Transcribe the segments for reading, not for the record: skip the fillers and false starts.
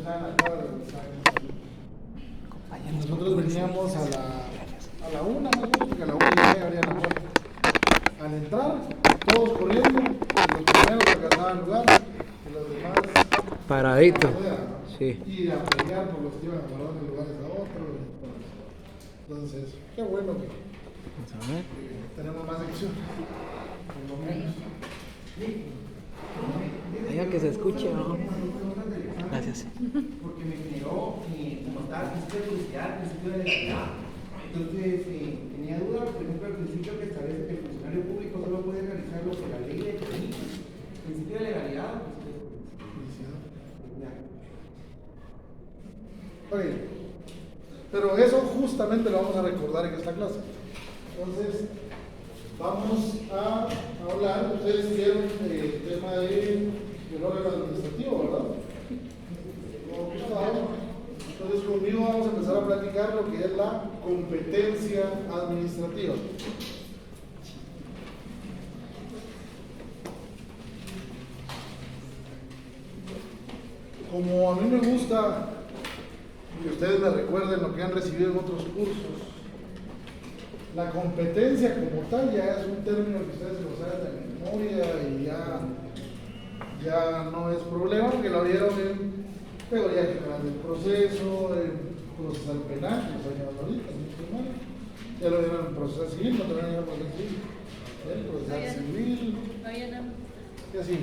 está en la cuadra donde está. Nosotros veníamos a la 1, porque a la 1:30 abrían la puerta. Al entrar, todos corriendo, los primeros alcanzaban lugar, y los demás paradito. Sí. Y a pelear por los que iban a parar de lugares a otros. Entonces, qué bueno que tenemos más acción. Por lo menos. Diga que se escuche, ¿no? Gracias. Porque me generó, como estaba el principio de publicidad, el principio de legalidad. Entonces, tenía duda, por ejemplo, el principio que establece que el funcionario público solo puede realizar lo que la ley le permite. El principio de legalidad, Oye, pero eso justamente lo vamos a recordar en esta clase. Entonces, vamos a hablar, ustedes vieron el tema del órgano administrativo, ¿verdad? Entonces, conmigo vamos a empezar a platicar lo que es la competencia administrativa. Como a mí me gusta que ustedes me recuerden lo que han recibido en otros cursos, la competencia como tal ya es un término que ustedes lo saben de memoria y ya no es problema porque lo vieron en teoría general del proceso, en procesal penal, que nos ha llevado ahorita, ya lo vieron en procesal civil, no también en procesal civil, el procesal civil, ¿qué así?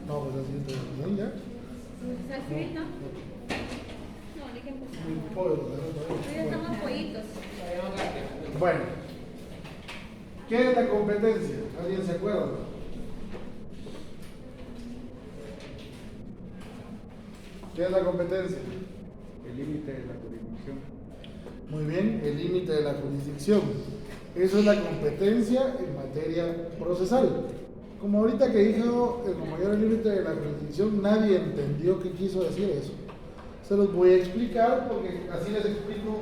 No, pues así está, ¿ya? ¿Procesal civil no? No, ni que empezar. Bueno, estamos pollitos. bueno, ¿qué es la competencia? ¿Alguien se acuerda? ¿Qué es la competencia? El límite de la jurisdicción. Muy bien, el límite de la jurisdicción. Eso es la competencia en materia procesal. Como ahorita que dijo el mayor límite de la jurisdicción, nadie entendió qué quiso decir eso. Se los voy a explicar porque así les explico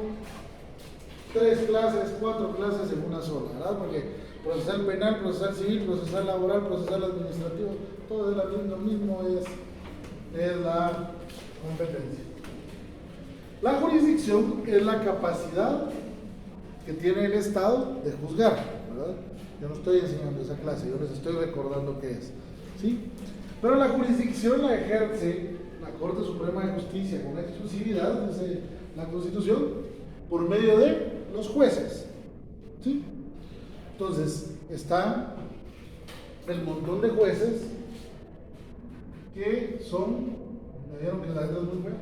3 clases, 4 clases en una sola, ¿verdad? Porque procesal penal, procesal civil, procesal laboral, procesal administrativo, todo es lo mismo, es la competencia. La jurisdicción es la capacidad que tiene el Estado de juzgar, ¿verdad? Yo no estoy enseñando esa clase, yo les estoy recordando qué es, ¿sí? Pero la jurisdicción la ejerce la Corte Suprema de Justicia con exclusividad, dice la Constitución, por medio de los jueces, ¿sí? Entonces, está el montón de jueces que son, ¿me vieron que la letra es muy buena?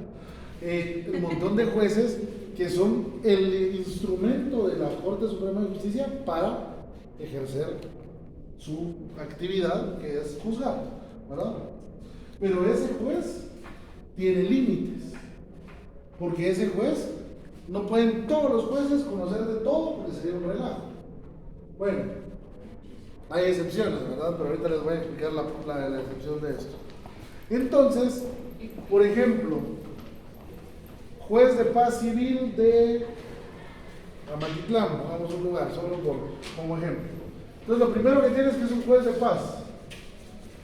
El montón de jueces que son el instrumento de la Corte Suprema de Justicia para ejercer su actividad, que es juzgar, ¿verdad? Pero ese juez tiene límites, porque ese juez, no pueden todos los jueces conocer de todo, porque sería un relajo. Bueno, hay excepciones, ¿verdad? Pero ahorita les voy a explicar la excepción de esto. Entonces, por ejemplo, juez de paz civil de Amatitlán, pongamos un lugar, solo como ejemplo. Entonces, lo primero que tienes que es un juez de paz.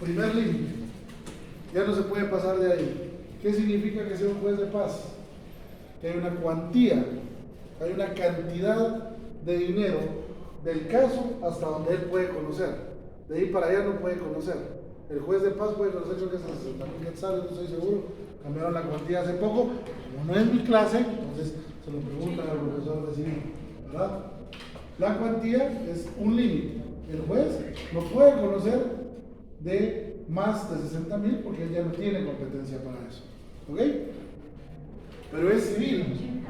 Primer límite. Ya no se puede pasar de ahí. ¿Qué significa que sea un juez de paz? Que hay una cuantía, hay una cantidad de dinero del caso hasta donde él puede conocer. De ahí para allá no puede conocer. El juez de paz puede conocer, creo que es a 60,000 quetzales, no estoy seguro. Cambiaron la cuantía hace poco. Como no es mi clase, entonces se lo preguntan al profesor de civil, ¿verdad? La cuantía es un límite. El juez no puede conocer de más de 60,000 porque él ya no tiene competencia para eso. ¿Ok? Pero es civil.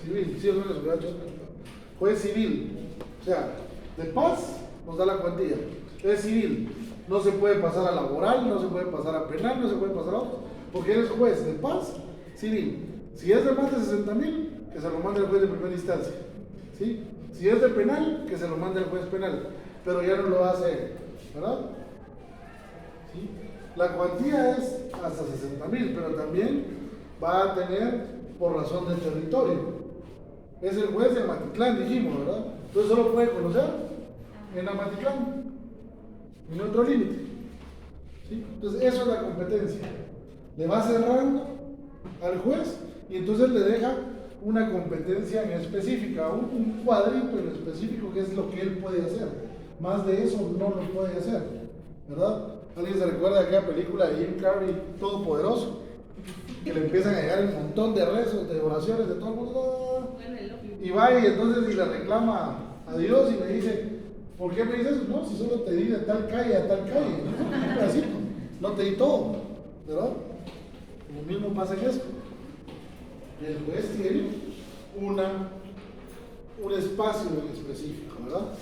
Civil, sí, eso es lo que juez civil. O sea, de paz nos da la cuantía. Es civil. No se puede pasar a laboral, no se puede pasar a penal, no se puede pasar a otro. Porque eres juez de paz civil. Si es de más de 60,000, que se lo mande el juez de primera instancia. ¿Sí? Si es de penal, que se lo mande el juez penal. Pero ya no lo hace, ¿verdad? ¿Sí? La cuantía es hasta 60,000, pero también va a tener por razón del territorio. Es el juez de Amatitlán, dijimos, ¿verdad? Entonces solo puede conocer en Amatitlán, en otro límite. ¿Sí? Entonces eso es la competencia. Le va cerrando al juez y entonces le deja una competencia en específica, un cuadrito en específico que es lo que él puede hacer. Más de eso no lo puede hacer, ¿verdad? ¿Alguien se recuerda de aquella película de Jim Carrey, Todopoderoso? Que le empiezan a llegar un montón de rezos, de oraciones de todo el mundo. Y va y entonces y le reclama a Dios y le dice, ¿por qué me dices eso? No, si solo te di de tal calle a tal calle, un pedacito, no te di todo, ¿verdad? Lo mismo pasa en esto. El juez tiene un espacio en específico, ¿verdad?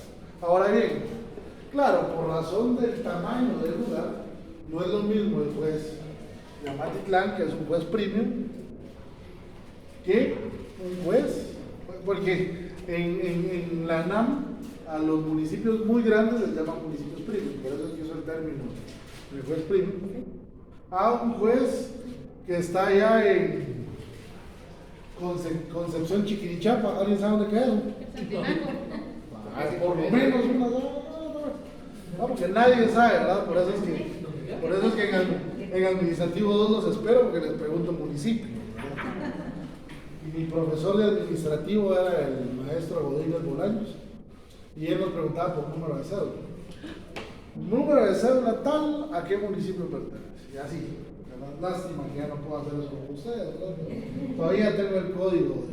Ahora bien, claro, por razón del tamaño del lugar, no es lo mismo el juez de Amatitlán, que es un juez premium, que un juez, porque en la NAM a los municipios muy grandes les llaman municipios premium, por eso es que uso el término de juez premium, a un juez que está allá en Concepción Chiquirichapa. ¿Alguien sabe dónde queda eso? Por lo menos una. No, porque nadie sabe, ¿verdad? Por eso es que en administrativo 2 los espero, porque les pregunto municipio, ¿verdad? Y mi profesor de administrativo era el maestro Godínez Bolaños, y él nos preguntaba por número de cédula. Número de cédula tal, ¿a qué municipio pertenece? Y así. Lástima que ya no puedo hacer eso con ustedes, ¿verdad? Pero todavía tengo el código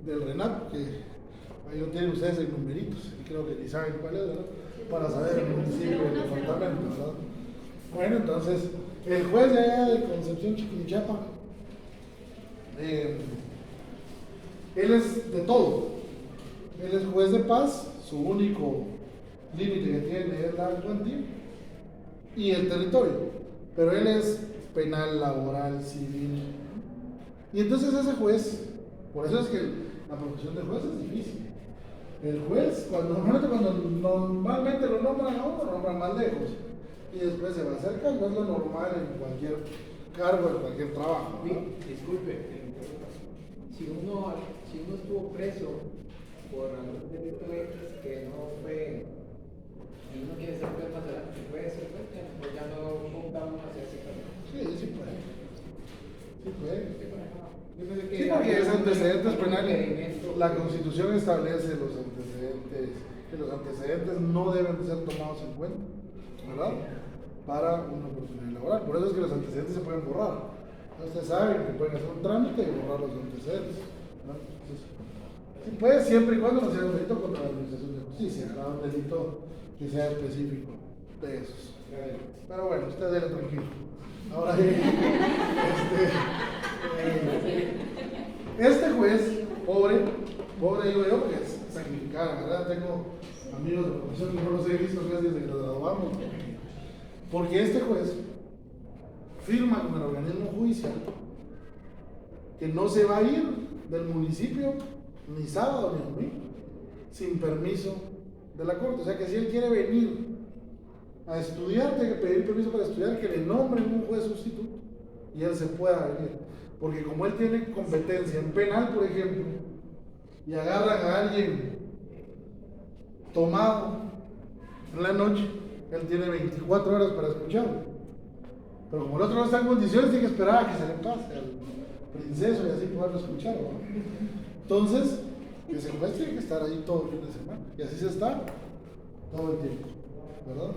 del RENAP, que ahí lo tienen ustedes en numeritos, y creo que ni saben cuál es, ¿verdad? Para saber el municipio y el departamento, ¿verdad? Bueno, entonces, el juez de allá de Concepción Chiquilichapa, él es de todo. Él es juez de paz, su único límite que tiene es la cuantía y el territorio, pero él es penal, laboral, civil. Y entonces ese juez, por eso es que la profesión de juez es difícil. El juez, normalmente lo nombran a uno, lo nombran más lejos. Y después se va acercando, es lo normal en cualquier cargo, en cualquier trabajo, ¿no? Disculpe, si uno estuvo preso por algún delito X que no fue, y uno quiere ser juez más adelante, puede ser juez, pues ya no contamos hacerse cargo. Sí puede. Sí puede. Yo pensé Sí, porque es antecedentes penales. La Constitución establece los antecedentes, que los antecedentes no deben de ser tomados en cuenta, ¿verdad? Para una oportunidad laboral. Por eso es que los antecedentes se pueden borrar. Ustedes saben que pueden hacer un trámite y borrar los antecedentes, ¿verdad? Entonces, sí puede, siempre y cuando no sea un delito contra la Administración de Justicia, ¿verdad? Un delito que sea específico de esos. Pero bueno, usted déle tranquilo. Ahora bien, este juez, pobre digo yo, porque es sacrificado, ¿verdad? Tengo amigos de profesión que no los he visto desde que nos graduamos, porque este juez firma con el organismo judicial que no se va a ir del municipio ni sábado ni domingo sin permiso de la corte. O sea que si él quiere venir a estudiar, tiene que pedir permiso para estudiar, que le nombren un juez sustituto y él se pueda venir. Porque como él tiene competencia en penal, por ejemplo, y agarran a alguien tomado en la noche, él tiene 24 horas para escucharlo. Pero como el otro no está en condiciones, tiene que esperar a que se le pase al princeso y así poderlo escuchar, ¿no? Entonces, ese juez tiene que estar ahí todo el fin de semana. Y así se está todo el tiempo, ¿verdad?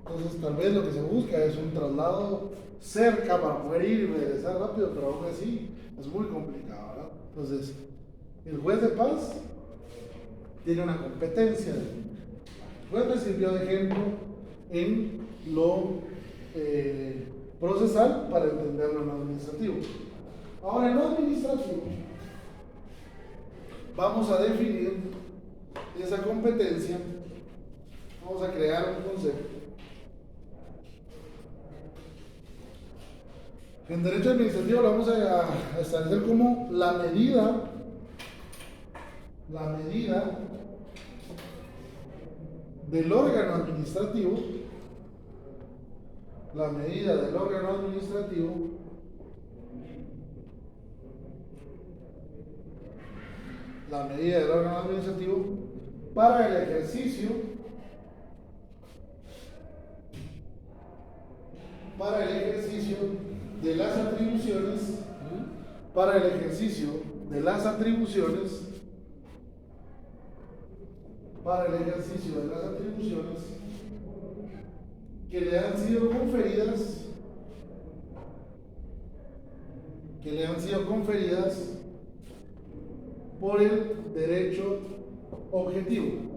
Entonces, tal vez lo que se busca es un traslado cerca para poder ir y regresar rápido, pero aún así es muy complicado, ¿verdad? Entonces, el juez de paz tiene una competencia. El juez me sirvió de ejemplo en lo procesal para entenderlo en lo administrativo. Ahora, en lo administrativo, vamos a definir esa competencia, vamos a crear un concepto. En derecho administrativo lo vamos a establecer como la medida del órgano administrativo, para el ejercicio de las atribuciones para el ejercicio de las atribuciones, que le han sido conferidas por el derecho objetivo,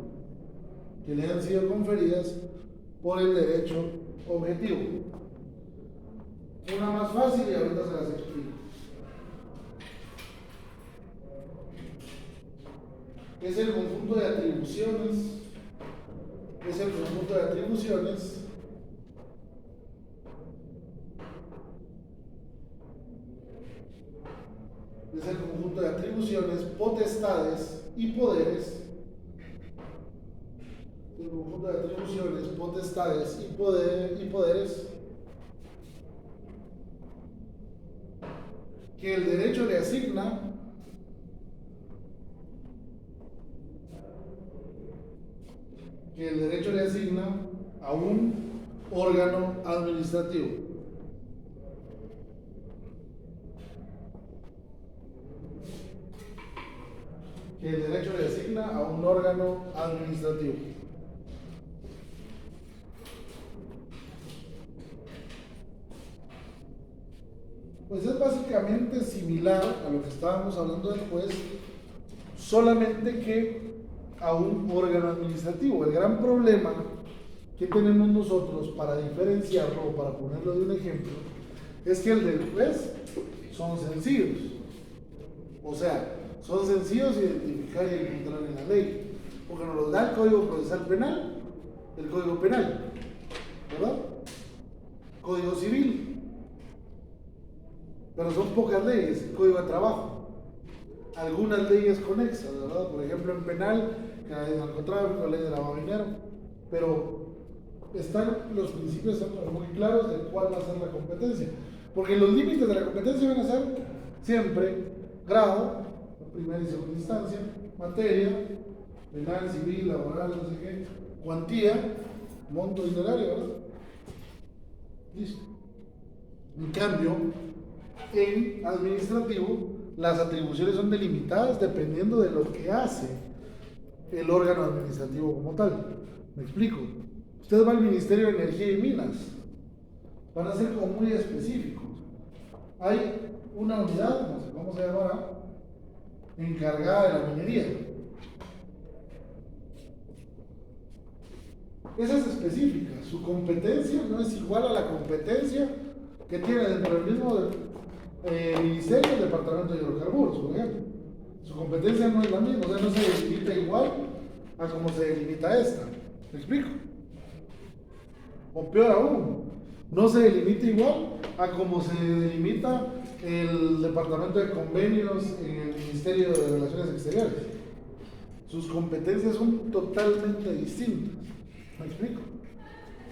Una más fácil y ahorita se las explico. Es el conjunto de atribuciones, potestades y poderes, que el derecho le asigna a un órgano administrativo. Pues es básicamente similar a lo que estábamos hablando del juez, solamente que a un órgano administrativo. El gran problema que tenemos nosotros para diferenciarlo, o para ponerlo de un ejemplo, es que el del juez son sencillos. O sea, son sencillos de identificar y encontrar en la ley, porque nos los da el Código Procesal Penal, el Código Penal, ¿verdad? Código Civil, pero son pocas leyes, el Código de Trabajo, algunas leyes conexas, ¿verdad? Por ejemplo, en penal, la ley de narcotráfico, la ley de lavado de dinero, pero los principios están muy claros de cuál va a ser la competencia, porque los límites de la competencia van a ser siempre grado, primera y segunda instancia, materia, penal, civil, laboral, no sé qué, cuantía, monto dinerario, ¿verdad? Listo. En cambio, en administrativo, las atribuciones son delimitadas dependiendo de lo que hace el órgano administrativo como tal. ¿Me explico? Usted va al Ministerio de Energía y Minas, van a ser como muy específicos. Hay una unidad, no sé cómo se llamará, encargada de la minería. Esa es específica, su competencia no es igual a la competencia que tiene dentro del mismo ministerio el Departamento de Hidrocarburos, por ejemplo. Su competencia no es la misma, o sea, no se delimita igual a como se delimita esta. ¿Me explico? O peor aún, no se delimita igual a como se delimita el Departamento de Convenios en el Ministerio de Relaciones Exteriores. Sus competencias son totalmente distintas. ¿Me explico?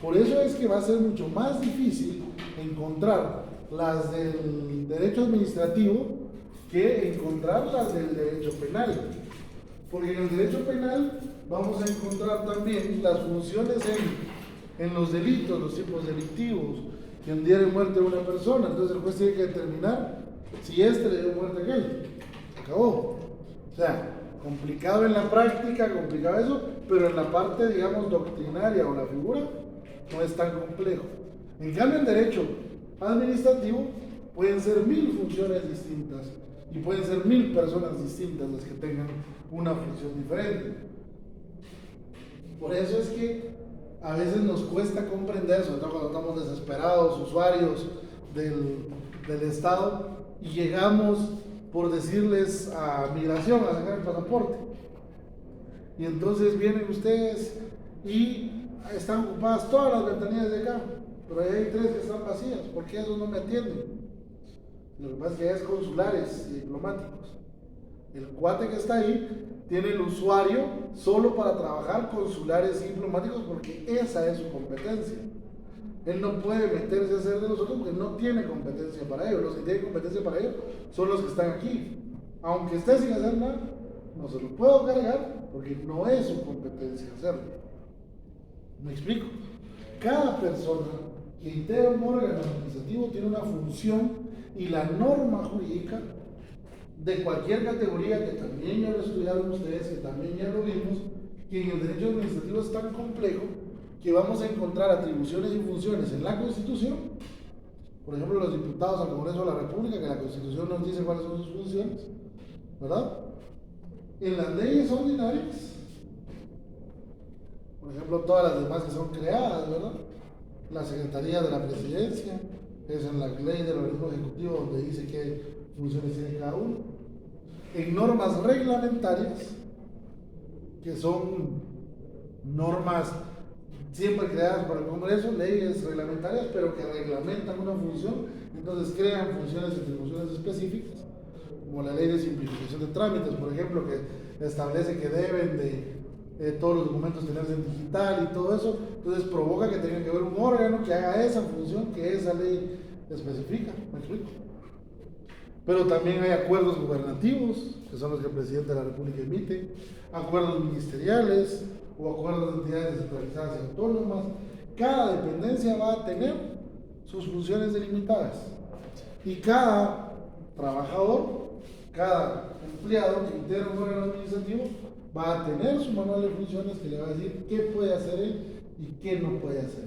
Por eso es que va a ser mucho más difícil encontrar las del derecho administrativo que encontrar las del derecho penal. Porque en el derecho penal vamos a encontrar también las funciones en los delitos, los tipos delictivos, que hundiera muerte a una persona. Entonces el juez tiene que determinar si este le dio muerte a aquel. Acabó. O sea, complicado en la práctica, complicado eso, pero en la parte, digamos, doctrinaria o la figura, no es tan complejo. En cambio, en derecho administrativo pueden ser 1000 funciones distintas y pueden ser 1000 personas distintas las que tengan una función diferente. Por eso es que a veces nos cuesta comprender, sobre todo cuando estamos desesperados, usuarios del Estado, y llegamos, por decirles, a migración a sacar el pasaporte. Y entonces vienen ustedes y están ocupadas todas las ventanillas de acá, pero ahí hay 3 que están vacías. ¿Por qué esos no me atienden? Lo que pasa es que ya es consulares y diplomáticos. El cuate que está ahí tiene el usuario solo para trabajar consulares y diplomáticos porque esa es su competencia. Él no puede meterse a hacer de nosotros porque no tiene competencia para ello. Los que tienen competencia para ello son los que están aquí. Aunque esté sin hacer nada, no se lo puedo cargar porque no es su competencia hacerlo. ¿Me explico? Cada persona que integra un órgano administrativo tiene una función y la norma jurídica de cualquier categoría, que también ya lo estudiaron ustedes, que también ya lo vimos, que en el derecho administrativo es tan complejo que vamos a encontrar atribuciones y funciones en la Constitución. Por ejemplo, los diputados al Congreso de la República, que la Constitución nos dice cuáles son sus funciones, ¿verdad? En las leyes ordinarias, por ejemplo, todas las demás que son creadas, ¿verdad? La Secretaría de la Presidencia, es en la ley del organismo ejecutivo donde dice qué funciones tiene cada uno. En normas reglamentarias, que son normas siempre creadas por el Congreso, leyes reglamentarias, pero que reglamentan una función, entonces crean funciones y atribuciones específicas, como la ley de simplificación de trámites, por ejemplo, que establece que deben de todos los documentos tenerse en digital y todo eso, entonces provoca que tenga que haber un órgano que haga esa función que esa ley especifica, ¿me explico? Pero también hay acuerdos gubernativos, que son los que el presidente de la República emite, acuerdos ministeriales o acuerdos de entidades descentralizadas y autónomas. Cada dependencia va a tener sus funciones delimitadas y cada trabajador, cada empleado que integra un órgano administrativo va a tener su manual de funciones que le va a decir qué puede hacer él y qué no puede hacer.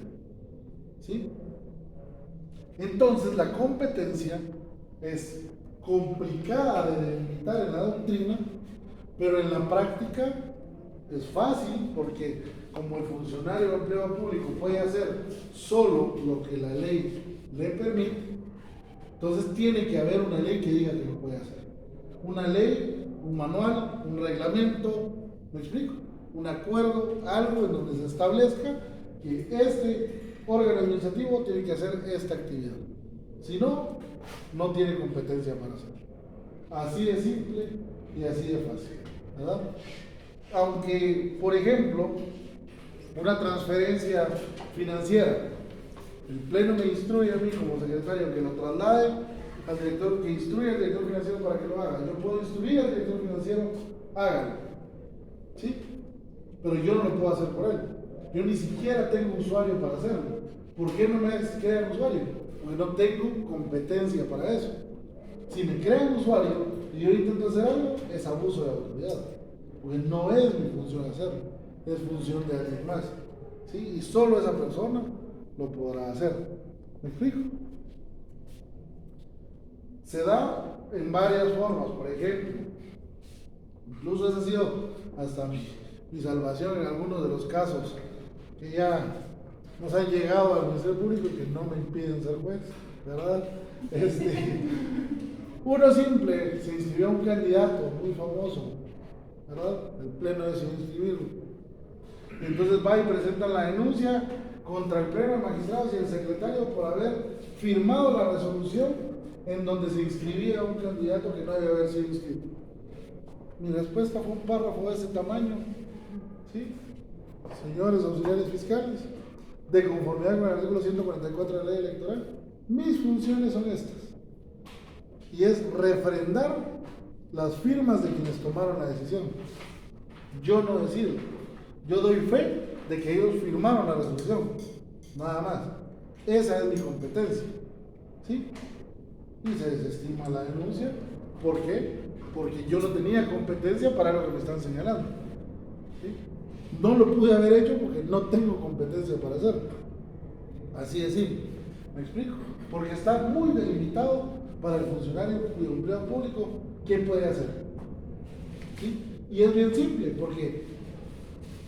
¿Sí? Entonces la competencia es complicada de delimitar en la doctrina, pero en la práctica es fácil, porque como el funcionario o empleado público puede hacer solo lo que la ley le permite, entonces tiene que haber una ley que diga que lo puede hacer. Una ley, un manual, un reglamento, ¿me explico? Un acuerdo, algo en donde se establezca que este órgano administrativo tiene que hacer esta actividad. Si no, no tiene competencia para hacerlo. Así de simple y así de fácil, ¿verdad? Aunque, por ejemplo, una transferencia financiera, el Pleno me instruye a mí como secretario que lo traslade al director, que instruye al director financiero para que lo haga. Yo puedo instruir al director financiero, hágalo, ¿sí? Pero yo no lo puedo hacer por él. Yo ni siquiera tengo usuario para hacerlo. ¿Por qué no me crean usuario? Porque no tengo competencia para eso. Si me crean usuario y yo intento hacer algo, es abuso de autoridad. Porque no es mi función hacerlo, es función de alguien más. ¿Sí? Y solo esa persona lo podrá hacer. ¿Me explico? Se da en varias formas, por ejemplo, incluso esa ha sido hasta mi salvación en algunos de los casos que ya nos han llegado al Ministerio Público y que no me impiden ser juez, ¿verdad? Uno simple, se inscribió un candidato muy famoso, ¿verdad? El Pleno decidió inscribirlo. Entonces va y presenta la denuncia contra el Pleno de Magistrados y el secretario por haber firmado la resolución en donde se inscribía un candidato que no debe haber sido inscrito. Mi respuesta fue un párrafo de ese tamaño, ¿sí? Señores auxiliares fiscales, de conformidad con el artículo 144 de la ley electoral, mis funciones son estas, y es refrendar las firmas de quienes tomaron la decisión. Yo no decido, yo doy fe de que ellos firmaron la resolución, nada más. Esa es mi competencia, ¿sí? Y se desestima la denuncia. ¿Por qué? Porque yo no tenía competencia para lo que me están señalando, ¿sí? No lo pude haber hecho porque no tengo competencia para hacerlo. Así de simple. ¿Me explico? Porque está muy delimitado para el funcionario y el empleado público qué puede hacer. ¿Sí? Y es bien simple, porque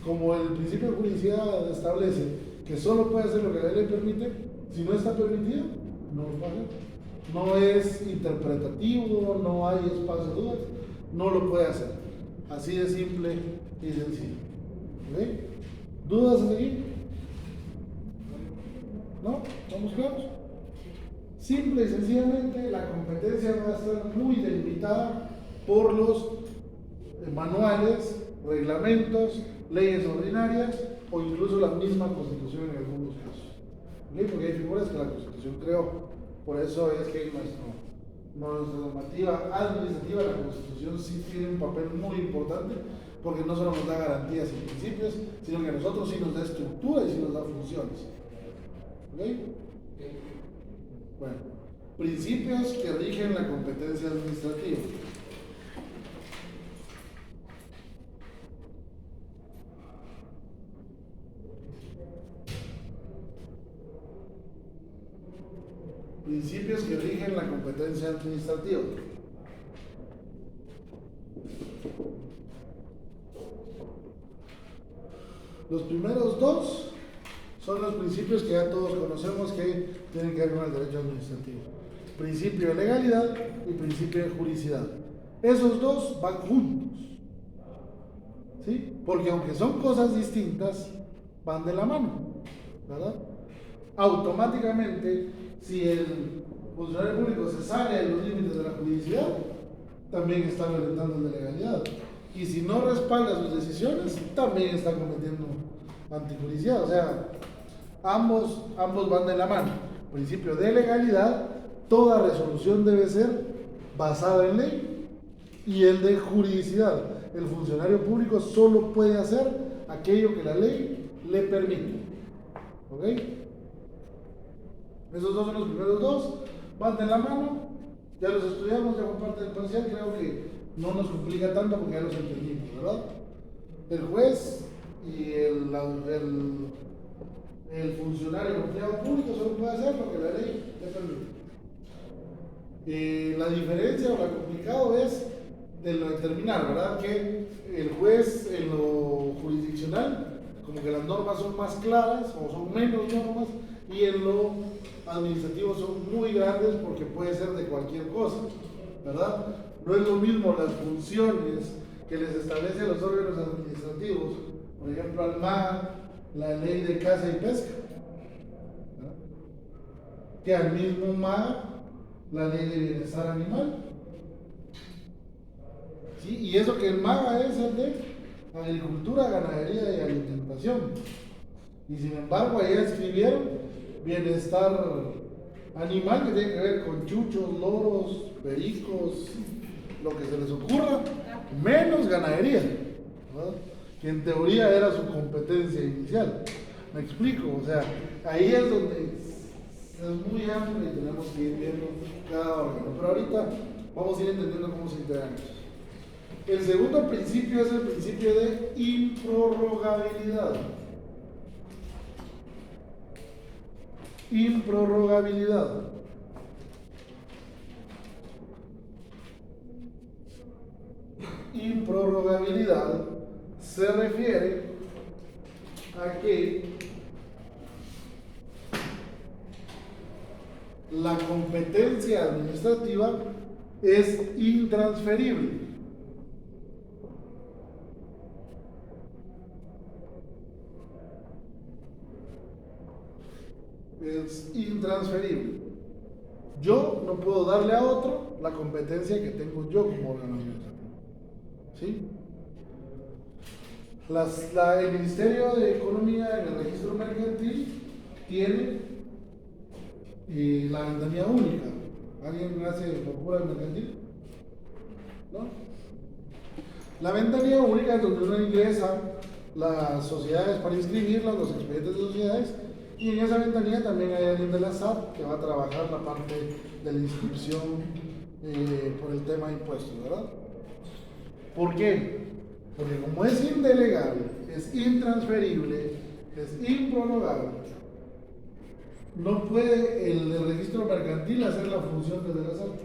como el principio de juridicidad establece que solo puede hacer lo que la ley le permite, si no está permitido, no lo puede hacer. No es interpretativo, no hay espacio de dudas, no lo puede hacer. Así de simple y sencillo. ¿Okay? ¿Dudas hasta aquí? ¿No? ¿Estamos claros? Simple y sencillamente la competencia va a estar muy delimitada por los manuales, reglamentos, leyes ordinarias o incluso la misma Constitución en algunos casos. ¿Okay? Porque hay figuras que la Constitución creó. Por eso es que nuestra normativa administrativa, la Constitución sí tiene un papel muy importante, porque no solo nos da garantías y principios, sino que a nosotros sí nos da estructura y sí nos da funciones. ¿Ok? Bueno, principios que rigen la competencia administrativa. rigen la competencia administrativa. Los primeros dos son los principios que ya todos conocemos que tienen que ver con el derecho administrativo. Principio de legalidad y principio de juridicidad. Esos dos van juntos. ¿Sí? Porque aunque son cosas distintas, van de la mano, ¿verdad? Automáticamente, si el funcionario público se sale de los límites de la juridicidad, también está violentando el de legalidad. Y si no respalda sus decisiones, también está cometiendo antijuridicidad. O sea, ambos van de la mano. Principio de legalidad, toda resolución debe ser basada en ley, y el de juridicidad. El funcionario público solo puede hacer aquello que la ley le permite. ¿Ok? Esos dos son los primeros dos, van de la mano, ya los estudiamos, ya por parte del parcial, creo que no nos complica tanto porque ya los entendimos, ¿verdad? El juez y el funcionario empleado público solo puede hacer lo que la ley le permite. La diferencia o lo complicado es de lo determinar, ¿verdad? Que el juez en lo jurisdiccional, como que las normas son más claras o son menos normas, y en lo administrativo son muy grandes porque puede ser de cualquier cosa, ¿verdad? No es lo mismo las funciones que les establece a los órganos administrativos, por ejemplo al MAGA, la ley de caza y pesca, ¿verdad? Que al mismo MAGA, la ley de bienestar animal. ¿Sí? Y eso que el MAGA es el de agricultura, ganadería y alimentación. Y sin embargo, allá escribieron bienestar animal, que tiene que ver con chuchos, loros, pericos, lo que se les ocurra, menos ganadería, ¿verdad? Que en teoría era su competencia inicial. ¿Me explico? O sea, ahí es donde es muy amplio y tenemos que ir viendo cada órgano. Pero ahorita vamos a ir entendiendo cómo se integran. El segundo principio es el principio de improrrogabilidad. Improrrogabilidad. Improrrogabilidad se refiere a que la competencia administrativa es intransferible. Es intransferible. Yo no puedo darle a otro la competencia que tengo yo como órgano administrativo. ¿Sí? El Ministerio de Economía en el registro mercantil tiene la ventanilla única. ¿Alguien hace locura en mercantil? ¿No? La ventanilla única es donde uno ingresa las sociedades para inscribirlas, los expedientes de sociedades, y en esa ventanilla también hay alguien de la SAT que va a trabajar la parte de la inscripción por el tema de impuestos, ¿verdad? ¿Por qué? Porque como es indelegable, es intransferible, es improrrogable, no puede el registro mercantil hacer la función desde la SAT.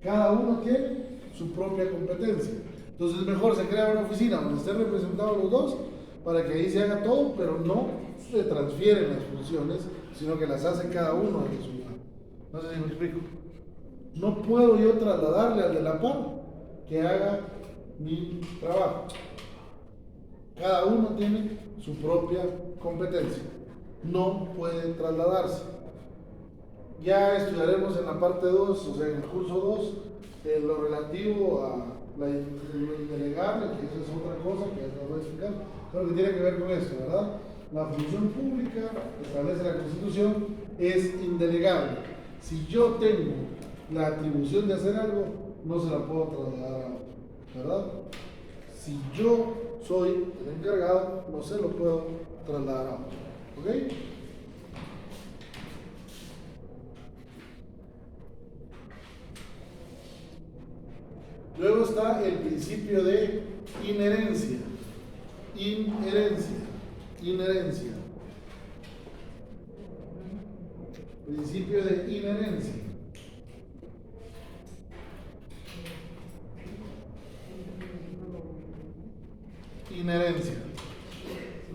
Cada uno tiene su propia competencia. Entonces es mejor se crea una oficina donde estén representados los dos para que ahí se haga todo, pero no se transfieren las funciones, sino que las hace cada uno de su lado. No sé si me explico. No puedo yo trasladarle al de la par que haga mi trabajo. Cada uno tiene su propia competencia. No puede trasladarse. Ya estudiaremos en la parte 2, o sea, en el curso 2, lo relativo a lo indelegable, que eso es otra cosa que les voy a explicar, pero que tiene que ver con esto, ¿verdad? La función pública, que establece la Constitución, es indelegable. Si yo tengo la atribución de hacer algo, no se la puedo trasladar a otro, ¿verdad? Si yo soy el encargado, no se lo puedo trasladar a otro, ¿ok? Luego está el principio de inherencia. Inherencia. Principio de inherencia. Inherencia.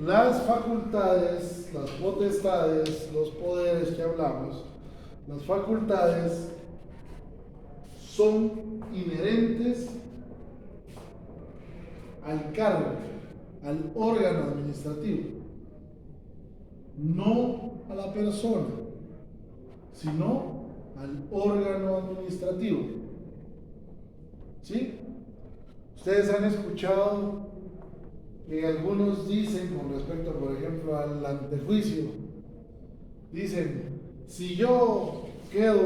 Las facultades, las potestades, los poderes que hablamos, las facultades son inherentes al cargo, al órgano administrativo, no a la persona, sino al órgano administrativo. ¿Sí? Ustedes han escuchado que algunos dicen con respecto, por ejemplo, al antejuicio, dicen, si yo quedo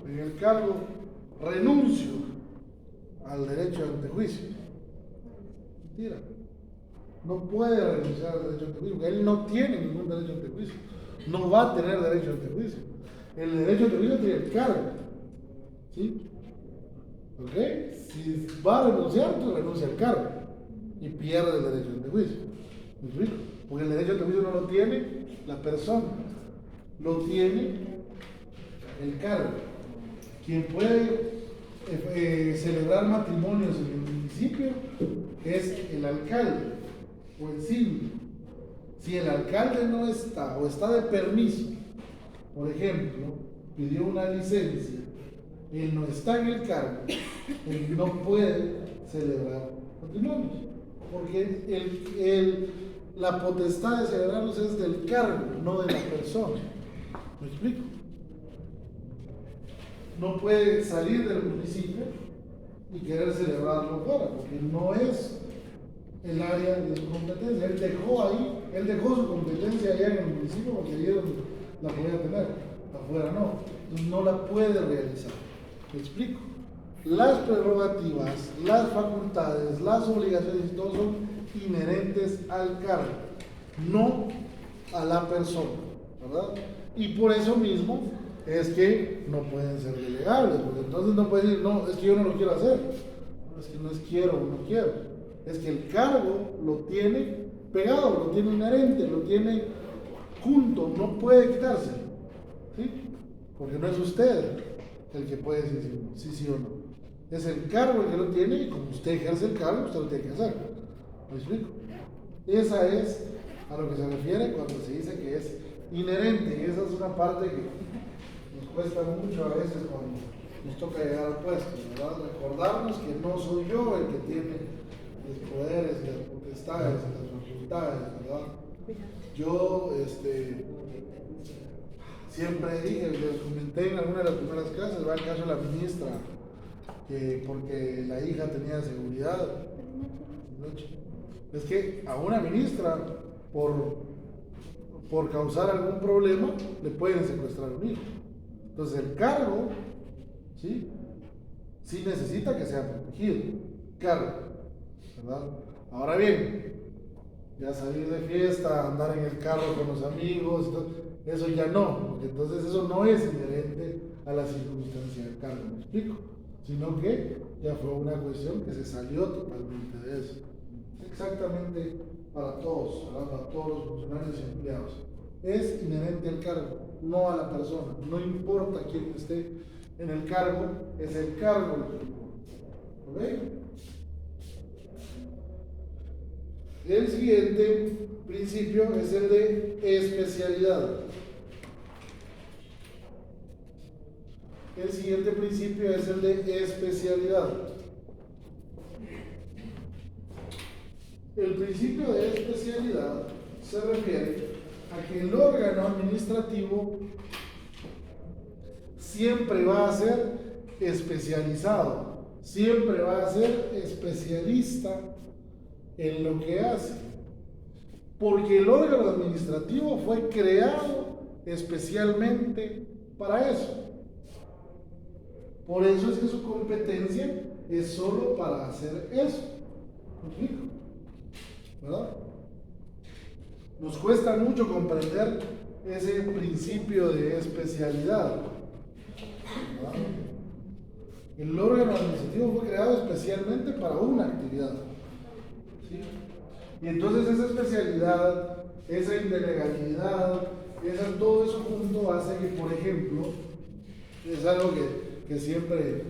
en el cargo, renuncio al derecho de antejuicio. Mentira. No puede renunciar al derecho de antejuicio, porque él no tiene ningún derecho de antejuicio. No va a tener derecho de antejuicio. El derecho de antejuicio tiene el cargo. ¿Sí? ¿Ok? Si va a renunciar, tú renuncia al cargo y pierde el derecho de antejuicio. ¿Me explico? Porque el derecho de antejuicio no lo tiene la persona, lo tiene el cargo. Quien puede celebrar matrimonios en el municipio es el alcalde o el síndico. Si el alcalde no está o está de permiso, por ejemplo, pidió una licencia, él no está en el cargo, él no puede celebrar matrimonios, porque la potestad de celebrarlos es del cargo, no de la persona. ¿Me explico? No puede salir del municipio y querer celebrarlo fuera, porque no es el área de su competencia. Él dejó su competencia allá en el municipio porque allí la podía tener, afuera no. Entonces no la puede realizar. ¿Me explico? Las prerrogativas, las facultades, las obligaciones, todo son inherentes al cargo, no a la persona, ¿verdad? Y por eso mismo es que no pueden ser delegables, porque entonces no pueden decir, no, es que yo no lo quiero hacer, no, es que no es quiero o no quiero, es que el cargo lo tiene pegado, lo tiene inherente, lo tiene junto, no puede quitarse, ¿sí? Porque no es usted el que puede decir sí o no, es el cargo el que lo tiene y como usted ejerce el cargo, usted lo tiene que hacer. ¿Me explico? Esa es a lo que se refiere cuando se dice que es inherente, y esa es una parte que nos cuesta mucho a veces cuando nos toca llegar al puesto, ¿verdad? Recordarnos que no soy yo el que tiene los poderes y las potestades y las facultades, ¿verdad? Yo siempre dije, les comenté en alguna de las primeras clases, va el caso de la ministra, que porque la hija tenía seguridad, es que a una ministra por causar algún problema le pueden secuestrar un hijo. Entonces el cargo sí necesita que sea protegido, cargo, ¿verdad? Ahora bien, ya salir de fiesta, andar en el carro con los amigos, eso ya no, porque entonces eso no es inherente a la circunstancia del cargo, ¿me explico? Sino que ya fue una cuestión que se salió totalmente de eso. Exactamente para todos, ¿verdad? Para todos los funcionarios y empleados. Es inherente al cargo, no a la persona. No importa quién esté en el cargo, es el cargo el que importa. ¿Ok? El siguiente principio es el de especialidad. El siguiente principio es el de especialidad. El principio de especialidad se refiere a que el órgano administrativo siempre va a ser especializado, siempre va a ser especialista en lo que hace, porque el órgano administrativo fue creado especialmente para eso. Por eso es que su competencia es solo para hacer eso. ¿Me explico? ¿Verdad? Nos cuesta mucho comprender ese principio de especialidad. ¿Verdad? El órgano administrativo fue creado especialmente para una actividad. ¿Sí? Y entonces esa especialidad, esa ilegalidad, todo eso junto hace que, por ejemplo, es algo que siempre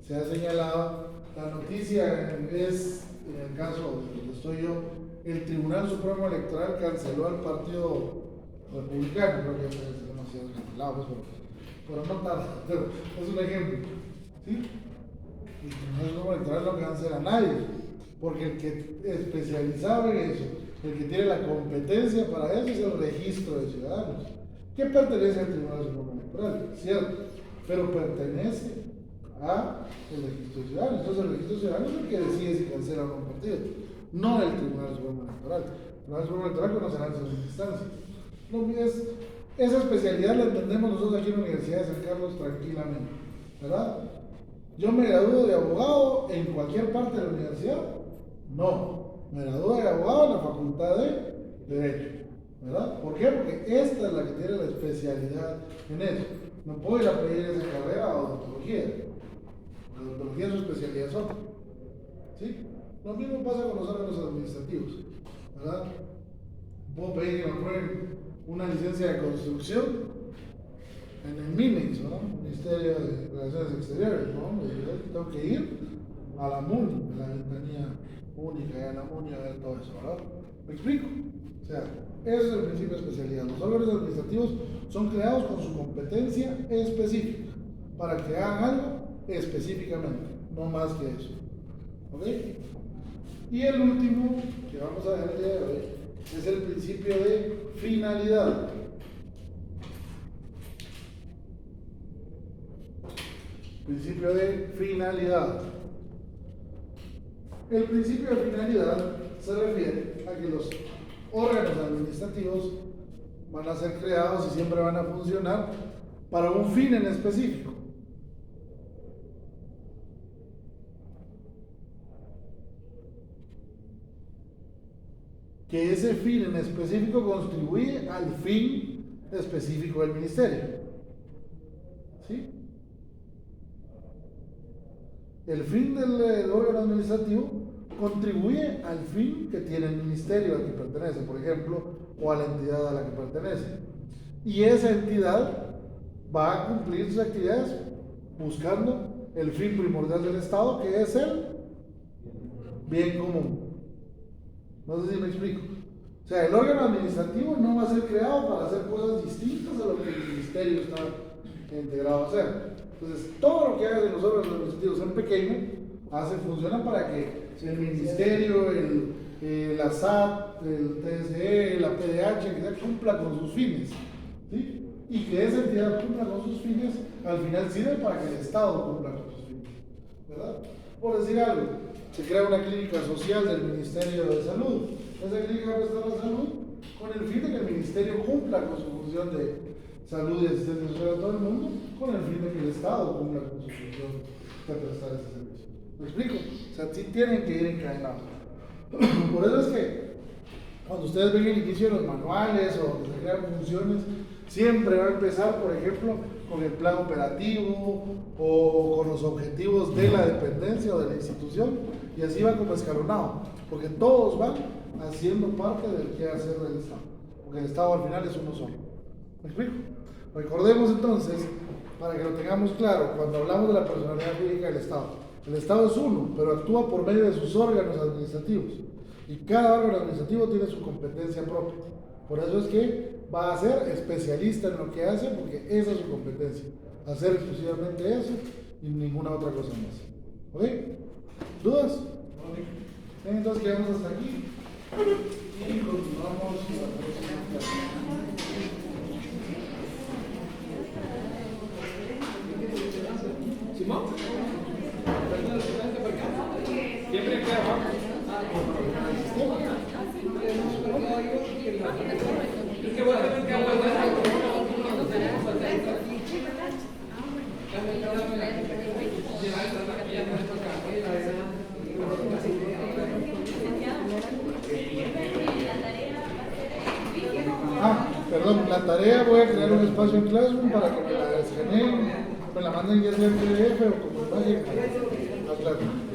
se ha señalado, la noticia es, en el caso donde estoy yo, el Tribunal Supremo Electoral canceló al Partido Republicano, creo que es demasiado cancelado, pero no tanto, pero es un ejemplo. ¿Sí? El Tribunal Supremo Electoral no cancela a nadie, porque el que especializaba en eso, el que tiene la competencia para eso es el registro de ciudadanos, que pertenece al Tribunal Supremo Electoral, cierto, pero pertenece al registro de ciudadanos. Entonces el registro de ciudadanos es el que decide si cancela o no un partido, no el Tribunal Supremo Electoral. El Tribunal Supremo Electoral conocerá en sus instancias. Esa especialidad la entendemos nosotros aquí en la Universidad de San Carlos tranquilamente, ¿verdad? ¿Yo me gradúo de abogado en cualquier parte de la universidad? No, me gradúo de abogado en la Facultad de Derecho, ¿verdad? ¿Por qué? Porque esta es la que tiene la especialidad en eso. No puedo ir a pedir esa carrera a odontología. La odontología, su especialidad es otra. ¿Sí? Lo mismo pasa con los órganos administrativos, ¿verdad? Puedo pedir que me aprueben una licencia de construcción en el MINEX, ¿no? Ministerio de Relaciones Exteriores, ¿no? Yo tengo que ir a la MUNI, a la ventanilla única, y a la MUNI a ver todo eso, ¿verdad? ¿Me explico? O sea, ese es el principio de especialidad. Los órganos administrativos son creados con su competencia específica, para que hagan algo específicamente, no más que eso. ¿Ok? Y el último que vamos a ver el día de hoy es el principio de finalidad. Principio de finalidad. El principio de finalidad se refiere a que los órganos administrativos van a ser creados y siempre van a funcionar para un fin en específico. Que ese fin en específico contribuye al fin específico del ministerio. ¿Sí? El fin del órgano administrativo contribuye al fin que tiene el ministerio al que pertenece, por ejemplo, o a la entidad a la que pertenece. Y esa entidad va a cumplir sus actividades buscando el fin primordial del Estado, que es el bien común. No sé si me explico. O sea, el órgano administrativo no va a ser creado para hacer cosas distintas a lo que el ministerio está integrado a hacer. Entonces, todo lo que hagan en los órganos administrativos en pequeño funciona para que el ministerio, la SAT, el TSE, la PDH, que cumpla con sus fines. ¿Sí? Y que esa entidad cumpla con sus fines, al final sirve para que el Estado cumpla con sus fines. ¿Verdad? Por decir algo, se crea una clínica social del Ministerio de Salud. Esa clínica presta la salud con el fin de que el ministerio cumpla con su función de salud y asistencia social a todo el mundo, con el fin de que el Estado cumpla con su función de prestar ese servicio. ¿Me explico? O sea, sí tienen que ir encadenados. Por eso es que cuando ustedes ven el inicio de los manuales o que se crean funciones, siempre va a empezar, por ejemplo, con el plan operativo o con los objetivos de la dependencia o de la institución, y así va como escalonado, porque todos van haciendo parte del quehacer del Estado, porque el Estado al final es uno solo. ¿Me explico? Recordemos entonces, para que lo tengamos claro, cuando hablamos de la personalidad jurídica del Estado, el Estado es uno, pero actúa por medio de sus órganos administrativos, y cada órgano administrativo tiene su competencia propia. Por eso es que va a ser especialista en lo que hace, porque esa es su competencia, hacer exclusivamente eso y ninguna otra cosa más. ¿Ok? ¿Dudas? Bien, entonces quedamos hasta aquí y continuamos la próxima clase. ¿Simón? Siempre queda abajo. Es que voy a tener que hablar. Perdón, la tarea voy a crear un espacio en Classroom para que me la escaneen, me la manden ya sea en PDF o como imagen a Classroom.